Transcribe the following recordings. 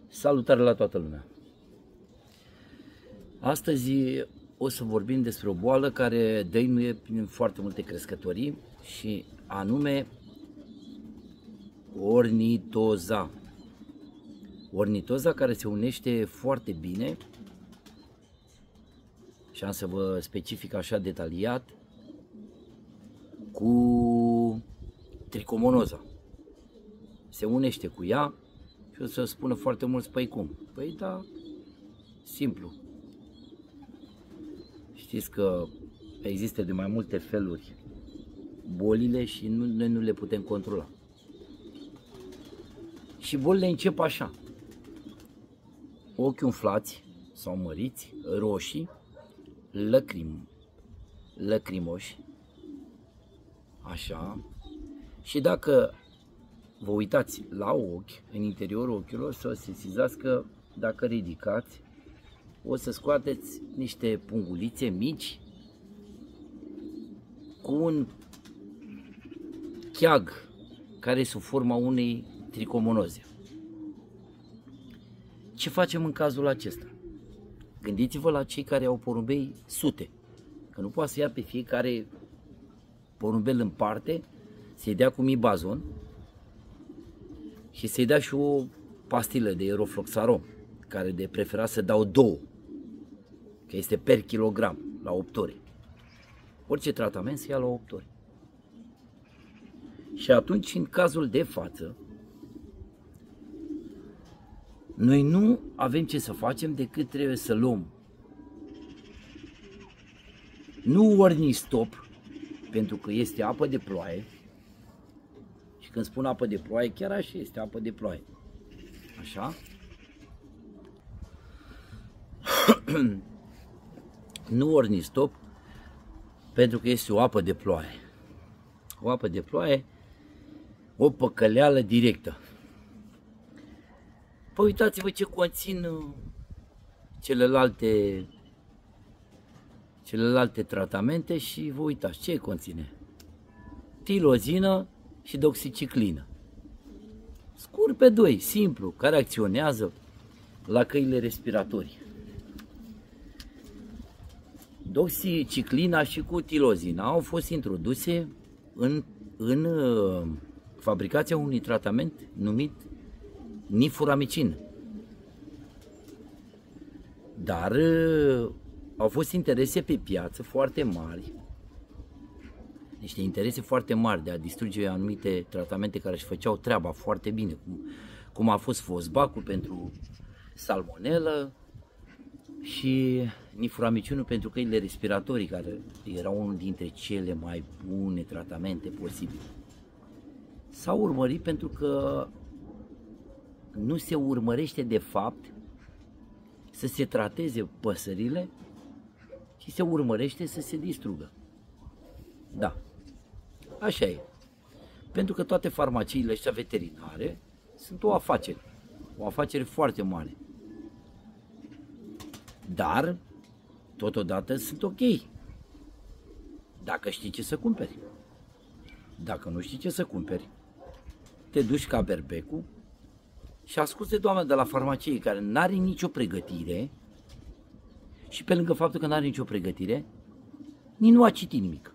Salutare la toată lumea! Astăzi o să vorbim despre o boală care dăinuie prin foarte multe crescătorii și anume ornitoza. Ornitoza care se unește foarte bine și am să vă specific așa detaliat cu tricomonoza. Se unește cu ea și o să spună foarte mulți, păi cum? Păi da, simplu. Știți că există de mai multe feluri bolile și noi nu le putem controla. Și bolile încep așa: ochi umflați sau măriți, roșii, lăcrimoși, așa. Și dacă vă uitați la ochi, în interiorul ochilor, să sesizați că dacă ridicați, o să scoateți niște pungulițe mici cu un cheag care e sub forma unei tricomonoze. Ce facem în cazul acesta? Gândiți-vă la cei care au porumbei sute, că nu poate să ia pe fiecare porumbel în parte, să-i dea cu mibazon și să-i dea și o pastilă de Aerofloxaron, care de preferat să dau 2, că este per kilogram la 8 ore. Orice tratament se ia la 8 ore. Și atunci, în cazul de față, noi nu avem ce să facem decât trebuie să luăm nu Ornistop, pentru că este apă de ploaie. Și când spun apă de ploaie, chiar așa este, apă de ploaie. Așa. Nu Ornistop, pentru că este o apă de ploaie. O apă de ploaie, o păcăleală directă. Păi uitați-vă ce conțin celelalte tratamente și vă uitați ce conține. Tilozină și doxiciclină. Scurt pe 2, simplu, care acționează la căile respiratorii. Doxiciclina și cu tilozina au fost introduse în fabricația unui tratament numit nifuramicin. Dar au fost interese pe piață foarte mari, niște interese foarte mari de a distruge anumite tratamente care își făceau treaba foarte bine, cum a fost fosbacul pentru salmonelă și nifuramicinul pentru căile respiratorii, care era unul dintre cele mai bune tratamente posibile. S-au urmărit pentru că nu se urmărește de fapt să se trateze păsările, ci se urmărește să se distrugă. Da, așa e. Pentru că toate farmaciile astea veterinare sunt o afacere foarte mare. Dar, totodată, sunt ok, dacă știi ce să cumperi. Dacă nu știi ce să cumperi, te duci ca berbecul și asculți de doamna de la farmacie care n-are nicio pregătire și pe lângă faptul că n-are nicio pregătire, nici nu a citit nimic.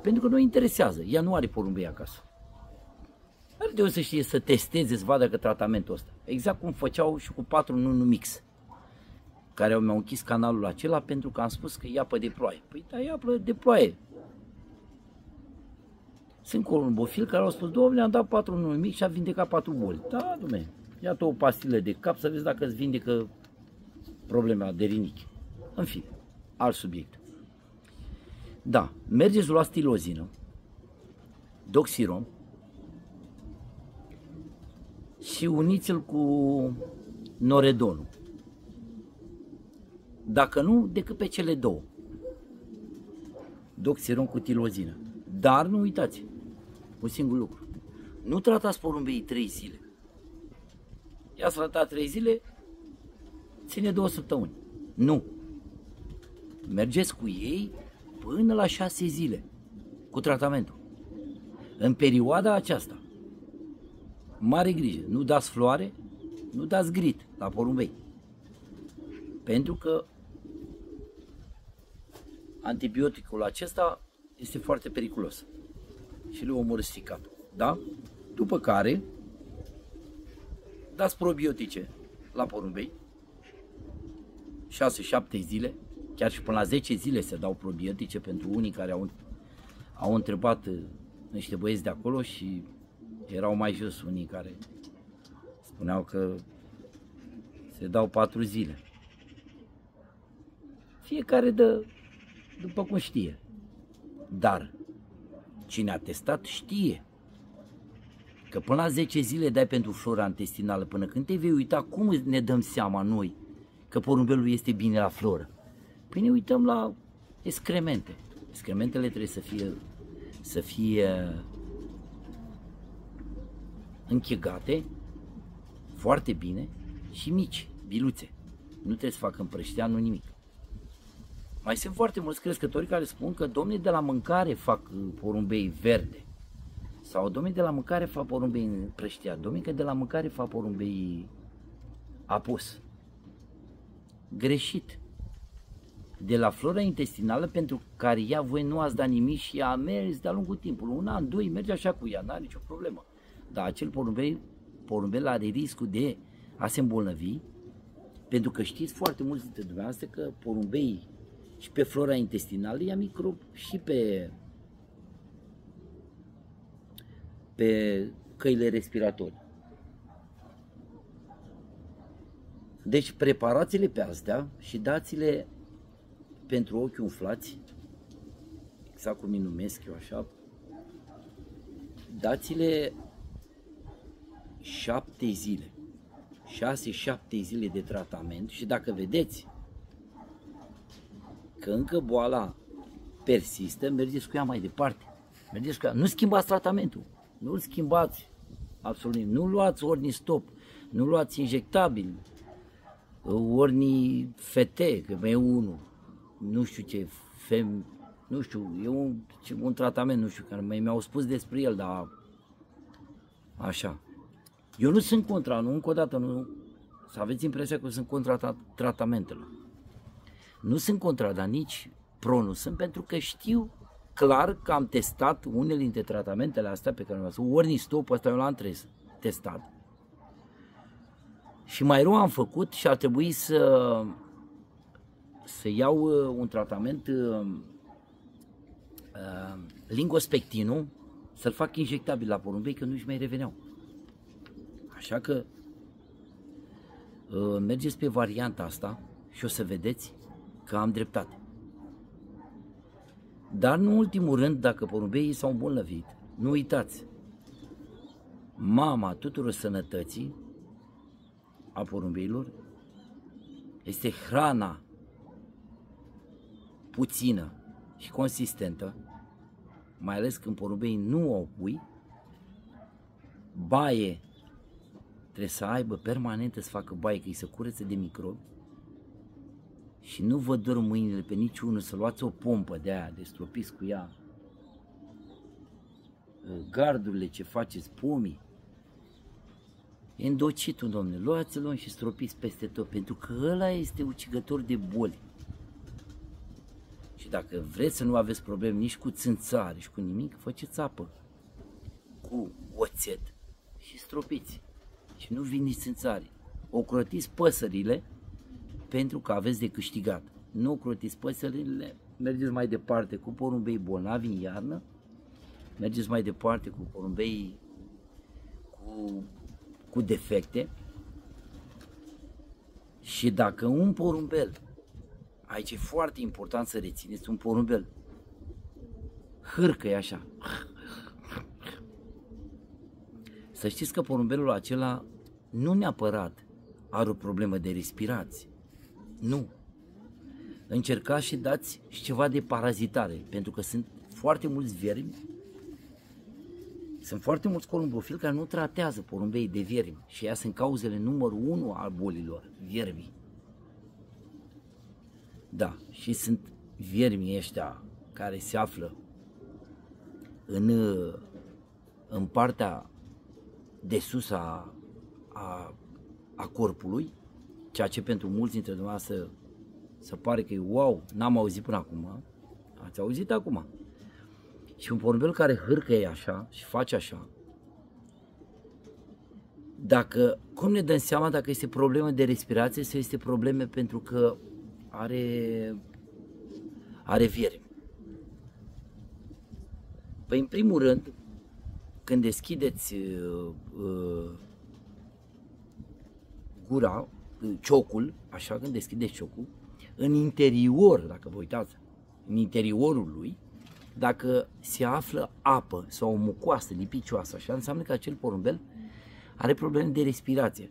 Pentru că nu interesează, ea nu are porumbei acasă. Are de unde să știe să testeze, să vadă că tratamentul ăsta. Exact cum făceau și cu 4 în 1 mix, care mi-au închis canalul acela pentru că am spus că e apă de ploaie. Păi da, e apă de ploaie. Sunt columbofili care au spus, domnule, am dat 4 în 1 mix și a vindecat 4 boli. Da, domnule, ia-te o pastilă de cap să vezi dacă îți vindecă problema de rinichi. În fine, alt subiect. Da, mergeți la tilozină, doxiron și uniți-l cu noredonul. Dacă nu, decât pe cele două. Doxiron cu tilozină. Dar nu uitați un singur lucru. Nu tratați porumbeii 3 zile. I-ați tratat 3 zile, ține 2 săptămâni. Nu. Mergeți cu ei până la 6 zile cu tratamentul. În perioada aceasta, Mare grijă, nu dați floare, nu dați grit la porumbei. Pentru că antibioticul acesta este foarte periculos și le omorâți ficatul. Da? După care dați probiotice la porumbei, 6-7 zile, chiar și până la 10 zile se dau probiotice pentru unii care au întrebat niște băieți de acolo și erau mai jos unii care spuneau că se dau 4 zile. Fiecare dă după cum știe. Dar cine a testat știe că până la 10 zile dai pentru flora intestinală. Până când te vei uita, cum ne dăm seama noi că porumbelul este bine la floră? Păi ne uităm la excremente. Excrementele trebuie să fie închegate foarte bine și mici, biluțe. Nu trebuie să facă împrăștean, nu nimic. Mai sunt foarte mulți crescători care spun că domnii de la mâncare fac porumbei verde. Sau domnii de la mâncare fac porumbei împrășteat. Domnii că de la mâncare fac porumbei apus. Greșit. De la flora intestinală pentru care ea voi nu ați dat nimic și ea a mers de-a lungul timpului. 1 an, 2, merge așa cu ea, n-are nicio problemă. Dar acel porumbel are riscul de a se îmbolnăvi, pentru că știți foarte mulți dintre dumneavoastră că porumbeii și pe flora intestinală ia microb și pe căile respiratorii. Deci preparați-le pe astea și dați-le pentru ochi umflați, exact cum îi numesc eu așa, dați-le 7 zile, 6-7 zile de tratament și dacă vedeți că încă boala persistă, mergeți cu ea mai departe. Mergeți cu ea. Nu schimbați tratamentul, nu-l schimbați absolut, nu luați Ornistop, nu luați injectabil, Orni-FT, că e unul, nu știu ce, nu știu, e un tratament, nu știu, care mi-au spus despre el, dar așa. Eu nu sunt contra, nu, încă o dată, nu, să aveți impresia că sunt contra tratamentelor. Nu sunt contra, dar nici pro nu sunt, pentru că știu clar că am testat unele dintre tratamentele astea pe care le-am spus. Ornistop, ăsta eu l-am testat. Și mai rău am făcut și ar trebui să iau un tratament Lingospectinul, să-l fac injectabil la porumbei, că nu-și mai reveneau. Așa că mergeți pe varianta asta și o să vedeți că am dreptate. Dar în ultimul rând, dacă porumbeii s-au îmbolnăvit, nu uitați, mama tuturor sănătății a porumbeilor este hrana puțină și consistentă, mai ales când porumbeii nu au pui, baie, trebuie să aibă permanentă, să facă baie, că îi se curăță de microbi. Și nu vă dorm mâinile pe niciunul, să luați o pompă de aia, de stropiți cu ea gardurile ce faceți, pomii, endocitul, domne, luați-l și stropiți peste tot, pentru că ăla este ucigător de boli. Și dacă vreți să nu aveți probleme nici cu țânțare și cu nimic, faceți apă cu oțet și stropiți. Și nu vin nici țânțare. Ocrotiți păsările, pentru că aveți de câștigat. Nu crotiți păsările, mergeți mai departe cu porumbei bolnavi în iarnă, mergeți mai departe cu porumbei cu defecte și dacă un porumbel, aici e foarte important să rețineți, un porumbel hârcă așa, să știți că porumbelul acela nu neapărat are o problemă de respirație. Nu. Încercați și dați și ceva de parazitare, pentru că sunt foarte mulți viermi, sunt foarte mulți columbofili care nu tratează porumbei de viermi și ea sunt cauzele numărul 1 al bolilor, viermii. Da, și sunt viermii ăștia care se află în partea de sus a corpului, ceea ce pentru mulți dintre dumneavoastră se pare că e wow, n-am auzit până acum, ați auzit acum. Și un porumbel care hârcăie așa și face așa, cum ne dăm seama dacă este problemă de respirație sau este probleme pentru că are viermi? Păi în primul rând, când deschideți gura, ciocul, așa, când deschideți ciocul, în interior, dacă vă uitați, în interiorul lui, dacă se află apă sau o mucoasă lipicioasă, așa, înseamnă că acel porumbel are probleme de respirație.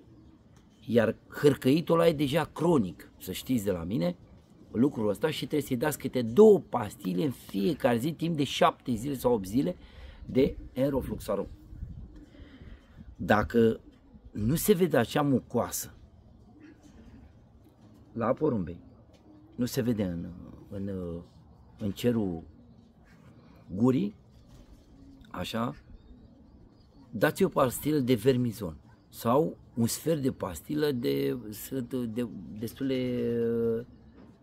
Iar hârcăitul ăla e deja cronic, să știți de la mine lucrul ăsta, și trebuie să-i dați câte 2 pastile în fiecare zi, timp de 7 zile sau 8 zile de Enrofluxaron. Dacă nu se vede acea mucoasă la porumbei, nu se vede în cerul gurii, așa, dați o pastilă de vermizon sau un sfert de pastilă de destule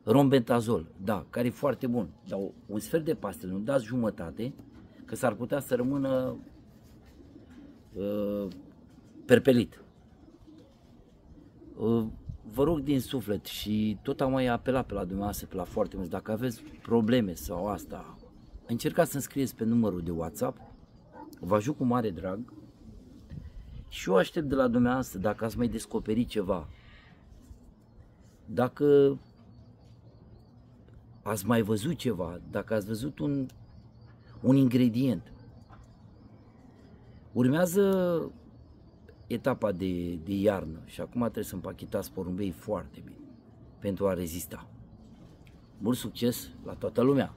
rombentazol, da, care e foarte bun, dar un sfert de pastilă, nu dați jumătate, că s-ar putea să rămână perpelit. Vă rog din suflet, și tot am mai apelat pe la dumneavoastră, pe la foarte mulți, dacă aveți probleme sau asta, încercați să-mi scrieți pe numărul de WhatsApp, vă ajut cu mare drag și eu aștept de la dumneavoastră dacă ați mai descoperit ceva, dacă ați mai văzut ceva, dacă ați văzut un ingredient. Urmează etapa de iarnă și acum trebuie să împachetați porumbei foarte bine pentru a rezista. Mult succes la toată lumea!